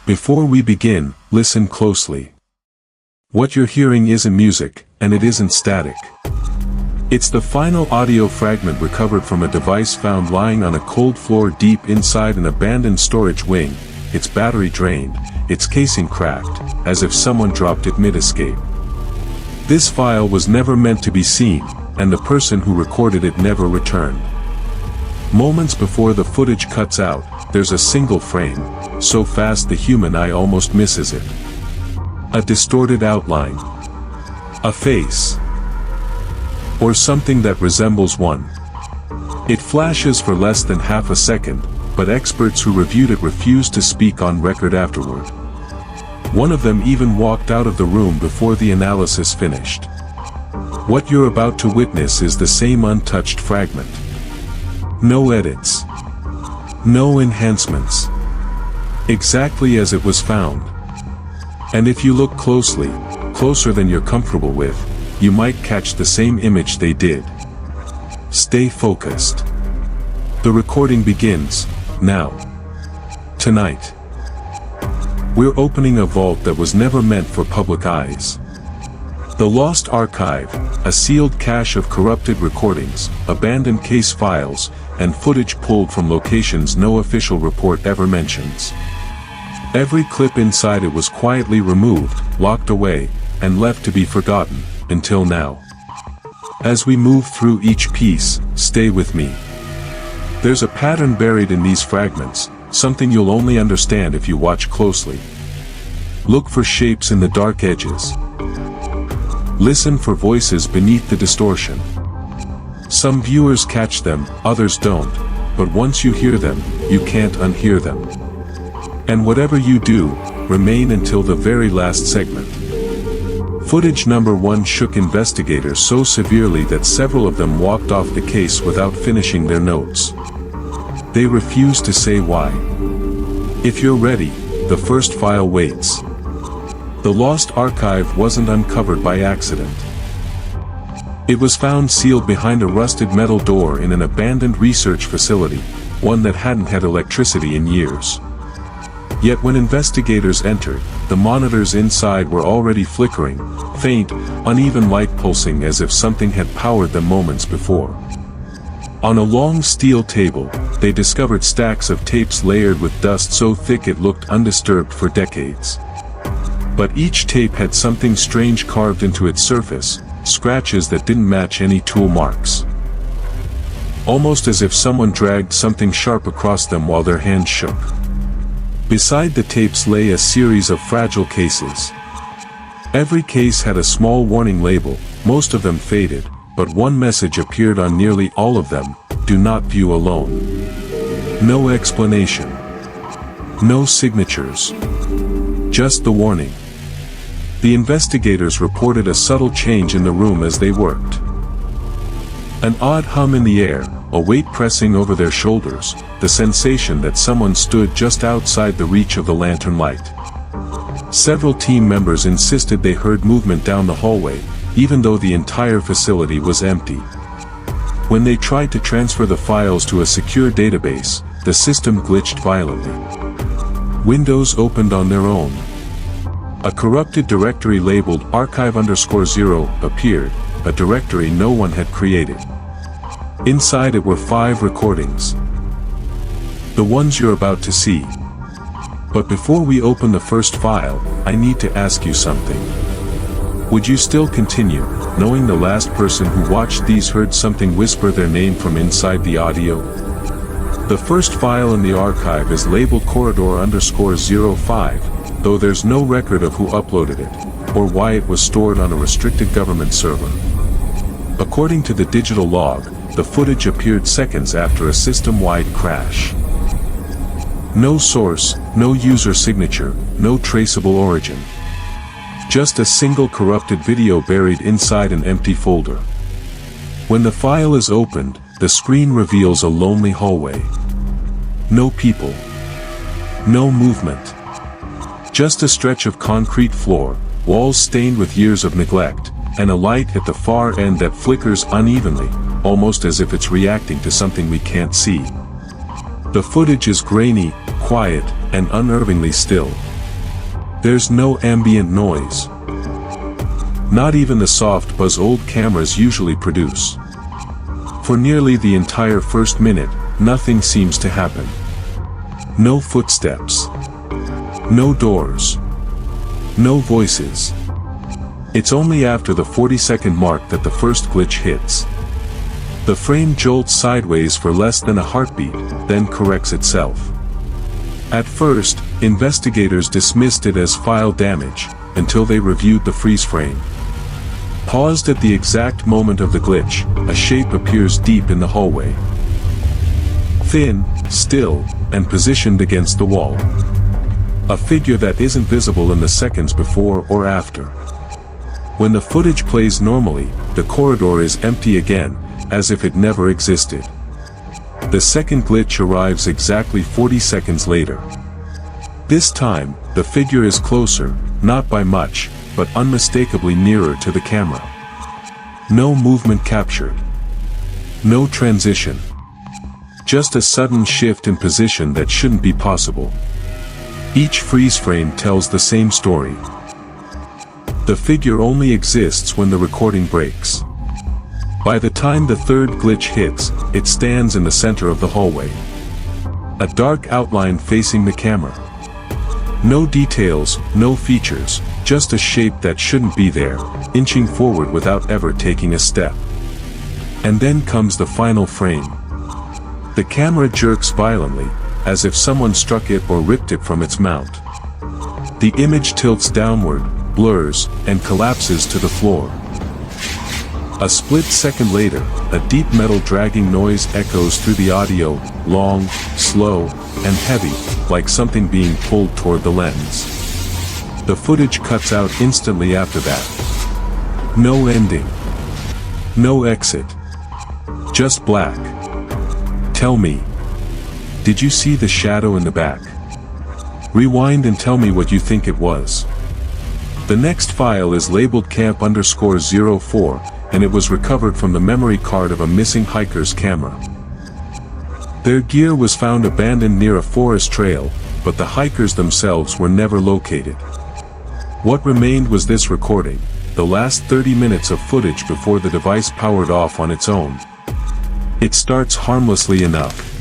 Before we begin, listen closely. What you're hearing isn't music, and it isn't static. It's the final audio fragment recovered from a device found lying on a cold floor deep inside an abandoned storage wing, its battery drained, its casing cracked, as if someone dropped it mid-escape. This file was never meant to be seen, and the person who recorded it never returned. Moments before the footage cuts out, there's a single frame, so fast the human eye almost misses it. A distorted outline. A face. Or something that resembles one. It flashes for less than half a second, but experts who reviewed it refused to speak on record afterward. One of them even walked out of the room before the analysis finished. What you're about to witness is the same untouched fragment. No edits. No enhancements. Exactly as it was found. And if you look closely, closer than you're comfortable with, you might catch the same image they did. Stay focused. The recording begins, now. Tonight. We're opening a vault that was never meant for public eyes. The Lost Archive, a sealed cache of corrupted recordings, abandoned case files, and footage pulled from locations no official report ever mentions. Every clip inside it was quietly removed, locked away, and left to be forgotten, until now. As we move through each piece, stay with me. There's a pattern buried in these fragments, something you'll only understand if you watch closely. Look for shapes in the dark edges. Listen for voices beneath the distortion. Some viewers catch them, others don't, but once you hear them, you can't unhear them. And whatever you do, remain until the very last segment. Footage number 1 shook investigators so severely that several of them walked off the case without finishing their notes. They refused to say why. If you're ready, the first file waits. The Lost Archive wasn't uncovered by accident. It was found sealed behind a rusted metal door in an abandoned research facility, one that hadn't had electricity in years. Yet when investigators entered, the monitors inside were already flickering, faint, uneven light pulsing as if something had powered them moments before. On a long steel table, they discovered stacks of tapes layered with dust so thick it looked undisturbed for decades. But each tape had something strange carved into its surface, scratches that didn't match any tool marks. Almost as if someone dragged something sharp across them while their hands shook. Beside the tapes lay a series of fragile cases. Every case had a small warning label, most of them faded, but one message appeared on nearly all of them: do not view alone. No explanation. No signatures. Just the warning. The investigators reported a subtle change in the room as they worked. An odd hum in the air, a weight pressing over their shoulders, the sensation that someone stood just outside the reach of the lantern light. Several team members insisted they heard movement down the hallway, even though the entire facility was empty. When they tried to transfer the files to a secure database, the system glitched violently. Windows opened on their own. A corrupted directory labeled archive_0 appeared, a directory no one had created. Inside it were 5 recordings. The ones you're about to see. But before we open the first file, I need to ask you something. Would you still continue, knowing the last person who watched these heard something whisper their name from inside the audio? The first file in the archive is labeled corridor_05, though there's no record of who uploaded it, or why it was stored on a restricted government server. According to the digital log, the footage appeared seconds after a system-wide crash. No source, no user signature, no traceable origin. Just a single corrupted video buried inside an empty folder. When the file is opened, the screen reveals a lonely hallway. No people. No movement. Just a stretch of concrete floor, walls stained with years of neglect, and a light at the far end that flickers unevenly, almost as if it's reacting to something we can't see. The footage is grainy, quiet, and unnervingly still, There's no ambient noise. Not even the soft buzz old cameras usually produce. For nearly the entire first minute, nothing seems to happen. No footsteps. No doors. No voices. It's only after the 40-second mark that the first glitch hits. The frame jolts sideways for less than a heartbeat, then corrects itself. At first, investigators dismissed it as file damage, until they reviewed the freeze frame. Paused at the exact moment of the glitch, a shape appears deep in the hallway. Thin, still, and positioned against the wall. A figure that isn't visible in the seconds before or after. When the footage plays normally, the corridor is empty again, as if it never existed. The second glitch arrives exactly 40 seconds later. This time, the figure is closer, not by much, but unmistakably nearer to the camera. No movement captured. No transition. Just a sudden shift in position that shouldn't be possible. Each freeze frame tells the same story. The figure only exists when the recording breaks. By the time the third glitch hits, it stands in the center of the hallway. A dark outline facing the camera. No details, no features, just a shape that shouldn't be there, inching forward without ever taking a step. And then comes the final frame. The camera jerks violently, as if someone struck it or ripped it from its mount. The image tilts downward, blurs, and collapses to the floor. A split second later, a deep metal dragging noise echoes through the audio, long, slow, and heavy, like something being pulled toward the lens. The footage cuts out instantly after that. No ending. No exit. Just black. Tell me. Did you see the shadow in the back? Rewind and tell me what you think it was. The next file is labeled camp_04, and it was recovered from the memory card of a missing hiker's camera. Their gear was found abandoned near a forest trail, but the hikers themselves were never located. What remained was this recording, the last 30 minutes of footage before the device powered off on its own. It starts harmlessly enough.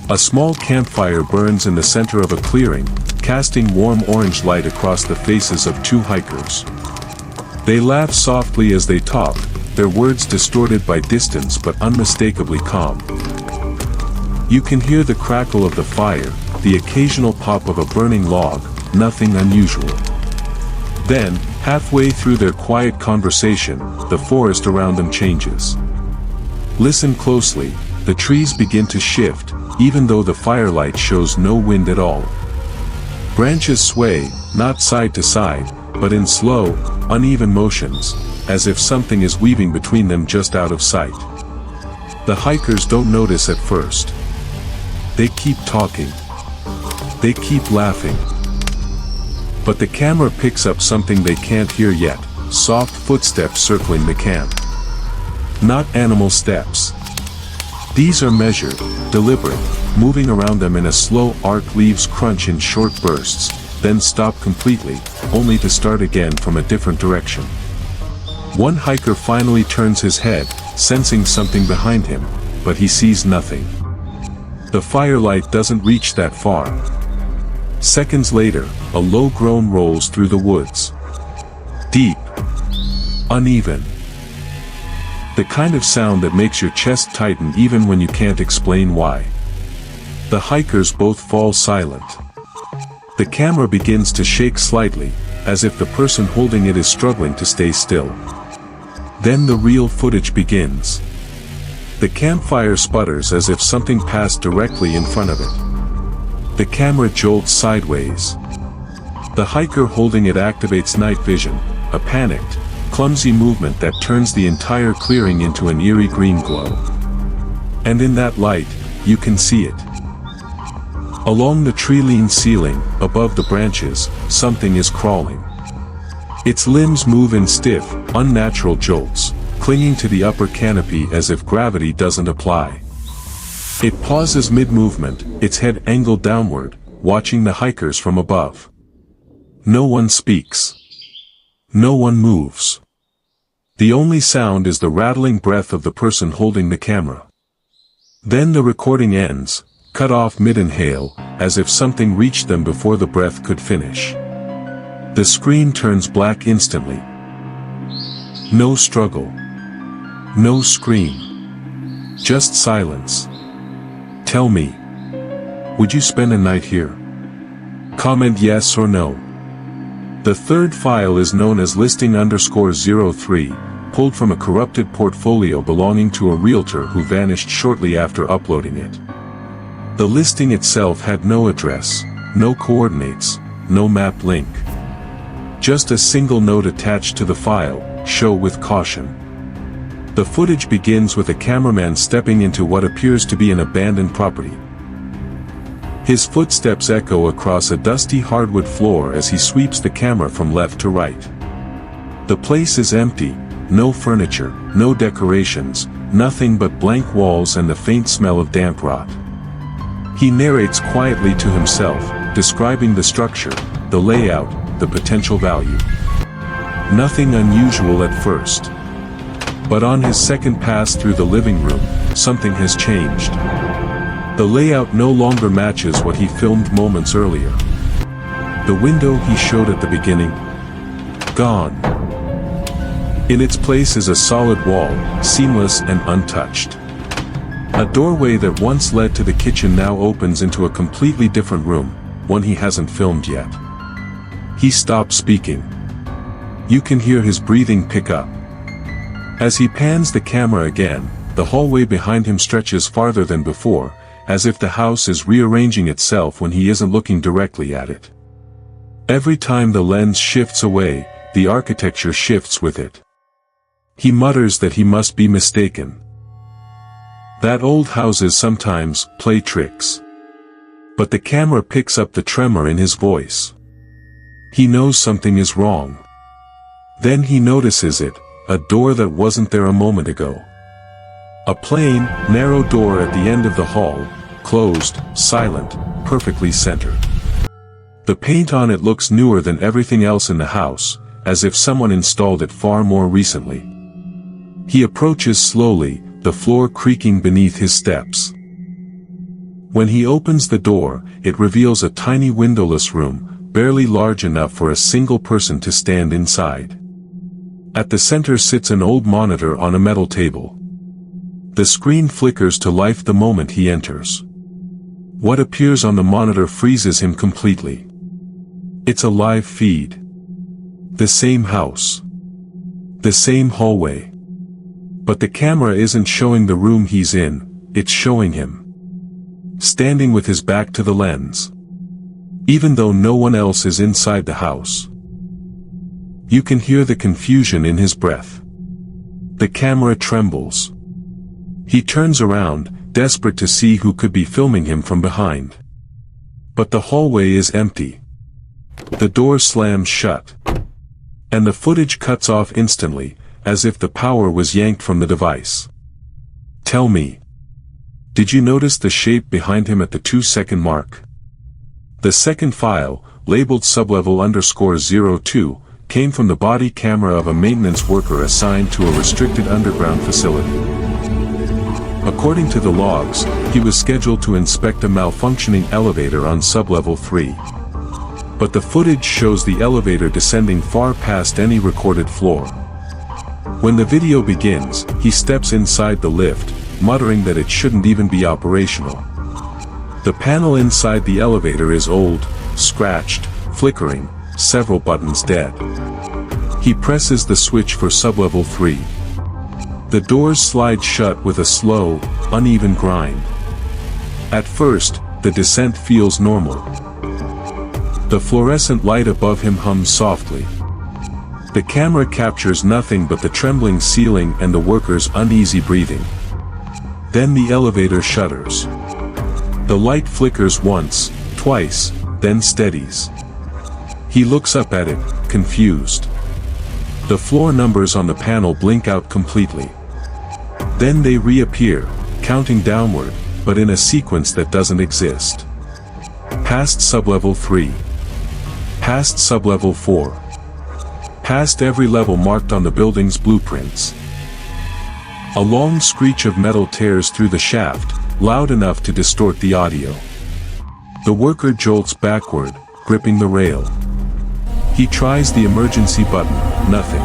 A small campfire burns in the center of a clearing, casting warm orange light across the faces of two hikers. They laugh softly as they talk, their words distorted by distance but unmistakably calm. You can hear the crackle of the fire, the occasional pop of a burning log, nothing unusual. Then, halfway through their quiet conversation, the forest around them changes. Listen closely, the trees begin to shift, even though the firelight shows no wind at all. Branches sway, not side to side, but in slow, uneven motions, as if something is weaving between them just out of sight. The hikers don't notice at first. They keep talking. They keep laughing. But the camera picks up something they can't hear yet, soft footsteps circling the camp. Not animal steps. These are measured, deliberate, moving around them in a slow arc. Leaves crunch in short bursts, then stop completely, only to start again from a different direction. One hiker finally turns his head, sensing something behind him, but he sees nothing. The firelight doesn't reach that far. Seconds later, a low groan rolls through the woods. Deep. Uneven. The kind of sound that makes your chest tighten even when you can't explain why. The hikers both fall silent. The camera begins to shake slightly, as if the person holding it is struggling to stay still. Then the real footage begins. The campfire sputters as if something passed directly in front of it. The camera jolts sideways. The hiker holding it activates night vision, a panicked, clumsy movement that turns the entire clearing into an eerie green glow. And in that light, you can see it. Along the tree-lean ceiling, above the branches, something is crawling. Its limbs move in stiff, unnatural jolts, clinging to the upper canopy as if gravity doesn't apply. It pauses mid-movement, its head angled downward, watching the hikers from above. No one speaks. No one moves. The only sound is the rattling breath of the person holding the camera. Then the recording ends, cut off mid-inhale, as if something reached them before the breath could finish. The screen turns black instantly. No struggle. No scream. Just silence. Tell me. Would you spend a night here? Comment yes or no. The third file is known as listing_03, pulled from a corrupted portfolio belonging to a realtor who vanished shortly after uploading it. The listing itself had no address, no coordinates, no map link. Just a single note attached to the file, "Show with caution." The footage begins with a cameraman stepping into what appears to be an abandoned property. His footsteps echo across a dusty hardwood floor as he sweeps the camera from left to right. The place is empty, no furniture, no decorations, nothing but blank walls and the faint smell of damp rot. He narrates quietly to himself, describing the structure, the layout, the potential value. Nothing unusual at first. But on his second pass through the living room, something has changed. The layout no longer matches what he filmed moments earlier. The window he showed at the beginning, gone. In its place is a solid wall, seamless and untouched. A doorway that once led to the kitchen now opens into a completely different room, one he hasn't filmed yet. He stops speaking. You can hear his breathing pick up. As he pans the camera again, the hallway behind him stretches farther than before, as if the house is rearranging itself when he isn't looking directly at it. Every time the lens shifts away, the architecture shifts with it. He mutters that he must be mistaken. That old houses sometimes play tricks. But the camera picks up the tremor in his voice. He knows something is wrong. Then he notices it, a door that wasn't there a moment ago. A plain, narrow door at the end of the hall, closed, silent, perfectly centered. The paint on it looks newer than everything else in the house, as if someone installed it far more recently. He approaches slowly, the floor creaking beneath his steps. When he opens the door, it reveals a tiny windowless room, barely large enough for a single person to stand inside. At the center sits an old monitor on a metal table. The screen flickers to life the moment he enters. What appears on the monitor freezes him completely. It's a live feed. The same house. The same hallway. But the camera isn't showing the room he's in, it's showing him. Standing with his back to the lens. Even though no one else is inside the house. You can hear the confusion in his breath. The camera trembles. He turns around, desperate to see who could be filming him from behind. But the hallway is empty. The door slams shut. And the footage cuts off instantly, as if the power was yanked from the device. Tell me. Did you notice the shape behind him at the 2-second mark? The second file, labeled sublevel_02, came from the body camera of a maintenance worker assigned to a restricted underground facility. According to the logs, he was scheduled to inspect a malfunctioning elevator on sublevel 3. But the footage shows the elevator descending far past any recorded floor. When the video begins, he steps inside the lift, muttering that it shouldn't even be operational. The panel inside the elevator is old, scratched, flickering, several buttons dead. He presses the switch for sublevel 3. The doors slide shut with a slow, uneven grind. At first, the descent feels normal. The fluorescent light above him hums softly. The camera captures nothing but the trembling ceiling and the worker's uneasy breathing. Then the elevator shudders. The light flickers once, twice, then steadies. He looks up at it, confused. The floor numbers on the panel blink out completely. Then they reappear, counting downward, but in a sequence that doesn't exist. Past sublevel 3. Past sublevel 4. Past every level marked on the building's blueprints. A long screech of metal tears through the shaft, loud enough to distort the audio. The worker jolts backward, gripping the rail. He tries the emergency button, nothing.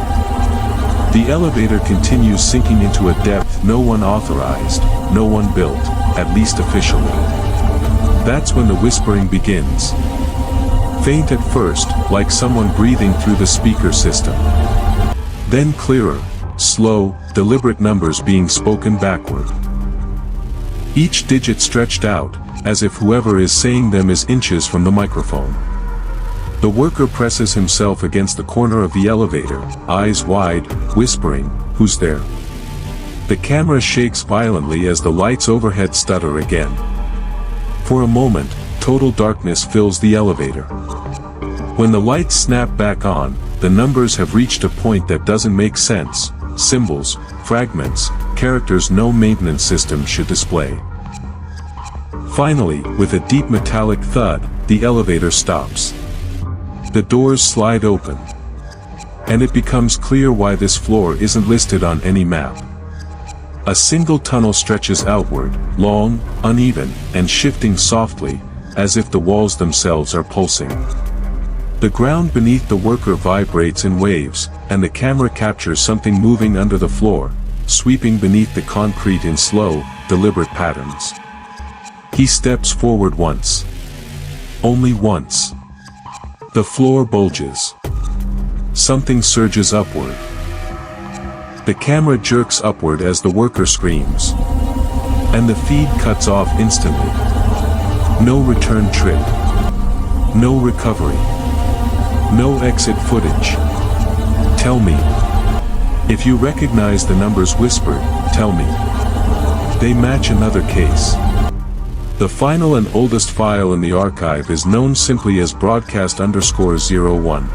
The elevator continues sinking into a depth no one authorized, no one built, at least officially. That's when the whispering begins. Faint at first, like someone breathing through the speaker system. Then clearer, slow, deliberate numbers being spoken backward. Each digit stretched out, as if whoever is saying them is inches from the microphone. The worker presses himself against the corner of the elevator, eyes wide, whispering, "Who's there?" The camera shakes violently as the lights overhead stutter again. For a moment, total darkness fills the elevator. When the lights snap back on, the numbers have reached a point that doesn't make sense. Symbols, fragments, characters no maintenance system should display. Finally, with a deep metallic thud, the elevator stops. The doors slide open. And it becomes clear why this floor isn't listed on any map. A single tunnel stretches outward, long, uneven, and shifting softly, as if the walls themselves are pulsing. The ground beneath the worker vibrates in waves, and the camera captures something moving under the floor, sweeping beneath the concrete in slow, deliberate patterns. He steps forward once. Only once. The floor bulges. Something surges upward. The camera jerks upward as the worker screams. And the feed cuts off instantly. No return trip. No recovery. No exit footage. Tell me. If you recognize the numbers whispered, tell me. They match another case. The final and oldest file in the archive is known simply as broadcast_01.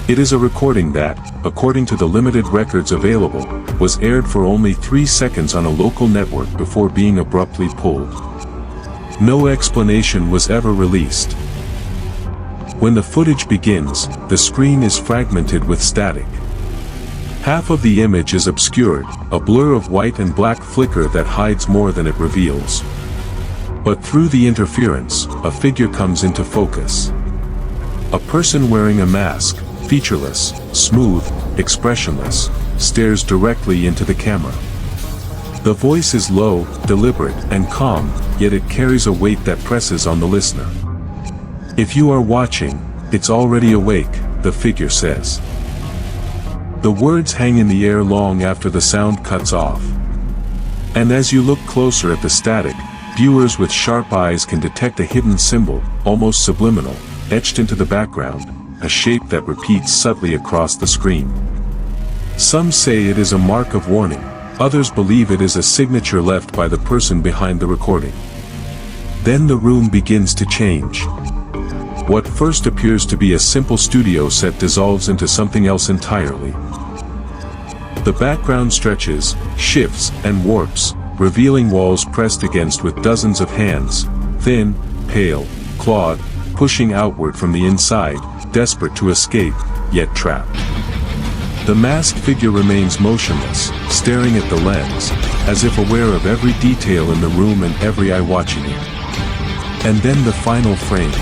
It is a recording that, according to the limited records available, was aired for only 3 seconds on a local network before being abruptly pulled. No explanation was ever released. When the footage begins, the screen is fragmented with static. Half of the image is obscured, a blur of white and black flicker that hides more than it reveals. But through the interference, a figure comes into focus. A person wearing a mask, featureless, smooth, expressionless, stares directly into the camera. The voice is low, deliberate, and calm, yet it carries a weight that presses on the listener. If you are watching, it's already awake, the figure says. The words hang in the air long after the sound cuts off. And as you look closer at the static, viewers with sharp eyes can detect a hidden symbol, almost subliminal, etched into the background, a shape that repeats subtly across the screen. Some say it is a mark of warning, others believe it is a signature left by the person behind the recording. Then the room begins to change. What first appears to be a simple studio set dissolves into something else entirely. The background stretches, shifts, and warps, revealing walls pressed against with dozens of hands, thin, pale, clawed, pushing outward from the inside, desperate to escape, yet trapped. The masked figure remains motionless, staring at the lens, as if aware of every detail in the room and every eye watching it. And then the final frame.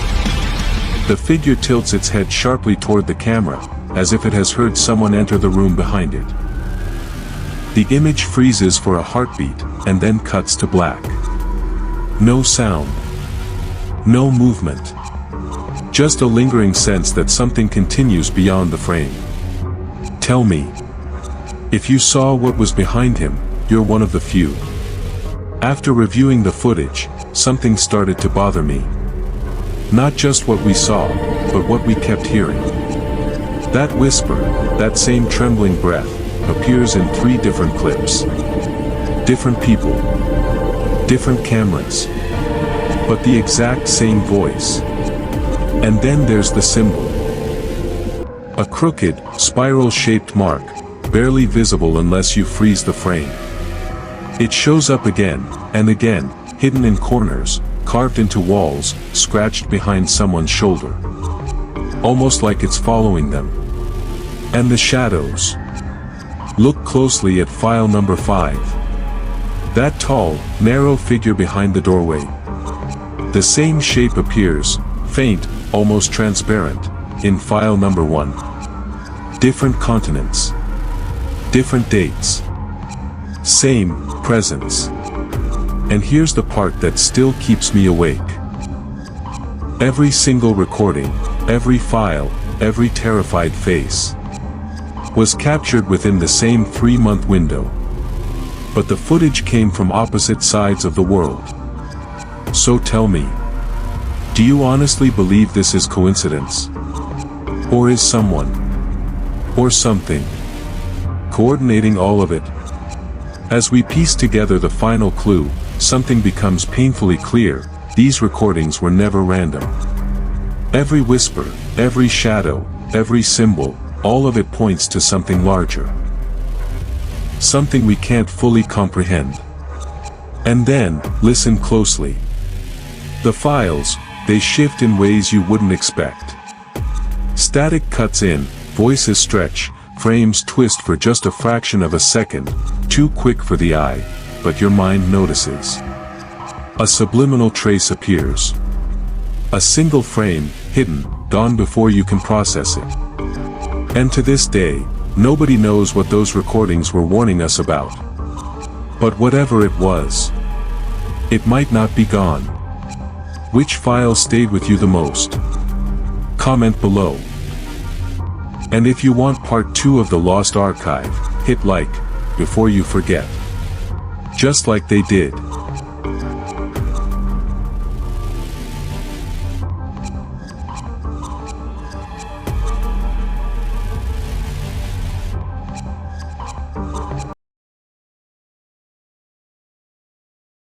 The figure tilts its head sharply toward the camera, as if it has heard someone enter the room behind it. The image freezes for a heartbeat, and then cuts to black. No sound. No movement. Just a lingering sense that something continues beyond the frame. Tell me. If you saw what was behind him, you're one of the few. After reviewing the footage, something started to bother me. Not just what we saw, but what we kept hearing. That whisper, that same trembling breath, appears in 3 different clips. Different people. Different cameras. But the exact same voice. And then there's the symbol. A crooked, spiral-shaped mark, barely visible unless you freeze the frame. It shows up again, and again, hidden in corners, carved into walls, scratched behind someone's shoulder. almost like it's following them. And the shadows. Look closely at file number 5. That tall, narrow figure behind the doorway. The same shape appears, faint, almost transparent, in file number 1. Different continents. Different dates. Same presence. And here's the part that still keeps me awake. Every single recording, every file, every terrified face was captured within the same 3-month window. But the footage came from opposite sides of the world. So tell me, do you honestly believe this is coincidence? Or is someone, or something, coordinating all of it? As we piece together the final clue, something becomes painfully clear: these recordings were never random. Every whisper, every shadow, every symbol, all of it points to something larger. Something we can't fully comprehend. And then, listen closely. The files, they shift in ways you wouldn't expect. Static cuts in, voices stretch, frames twist for just a fraction of a second, too quick for the eye, but your mind notices. A subliminal trace appears. A single frame, hidden, gone before you can process it. And to this day, nobody knows what those recordings were warning us about. But whatever it was, it might not be gone. Which file stayed with you the most? Comment below. And if you want part 2 of the Lost Archive, hit like, before you forget. Just like they did.